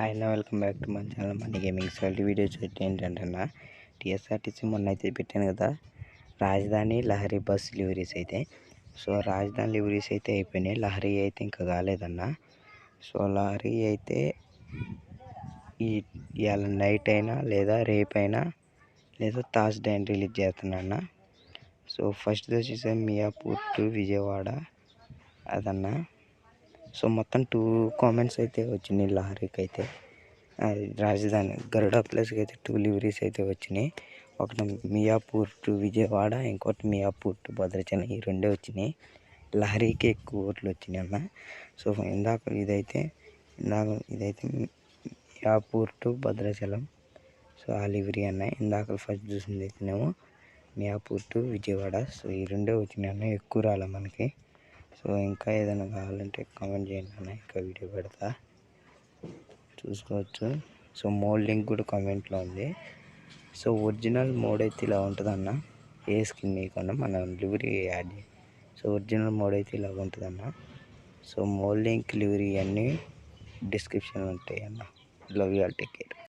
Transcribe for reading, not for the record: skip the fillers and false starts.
Hi అన్న, welcome back to మన channel money gaming. So ఈ వీడియో చూస్తే ఏంటంటే అన్న, టీఎస్ఆర్టీసీ మొన్న అయితే పెట్టాను కదా, రాజధాని లహరి బస్ లివరీస్ అయితే. సో రాజధాని లివరీస్ అయితే అయిపోయినాయి, లహరి అయితే ఇంకా కాలేదన్న. సో లహరి అయితే ఇవాళ నైట్ అయినా లేదా రేపైనా లేదా థర్స్డే అని రిలీజ్ చేస్తున్నా. సో ఫస్ట్ వచ్చేసి మియాపూర్ టు విజయవాడ అదన్న. సో మొత్తం 2 కామెంట్స్ అయితే వచ్చినాయి లహరికి అయితే. రాజధాని గరుడ ప్లస్కి అయితే 2 లివరీస్ అయితే వచ్చినాయి. ఒకటి మియాపూర్ టు విజయవాడ, ఇంకోటి మియాపూర్ టు భద్రాచలం. ఈ రెండే వచ్చినాయి. లహరికి ఎక్కువ ఓట్లు వచ్చినాయి అన్న. సో ఇదైతే మియాపూర్ టు భద్రాచలం. సో ఆ లివరీ అన్న. ఇందాక ఫస్ట్ చూసింది అయితేనేమో మియాపూర్ టు విజయవాడ. సో ఈ రెండే వచ్చినాయి అన్న, ఎక్కువ రాలే మనకి. సో ఇంకా ఏదైనా కావాలంటే కామెంట్ చేయండి అన్న, ఇంకా వీడియో పెడతా చూసుకోవచ్చు. సో మోడ్ లింక్ కూడా కామెంట్లో ఉంది. సో ఒరిజినల్ మోడ్ అయితే ఇలా ఉంటుందన్న, ఏ స్కిన్ లేకుండా మనం లివరీ యాడ్ చేయాలి. సో ఒరిజినల్ మోడ్ అయితే ఇలా ఉంటుందన్న. సో మోడ్ లింక్ లివరీ అన్నీ డిస్క్రిప్షన్లో ఉంటాయి అన్న. Love you all, take care.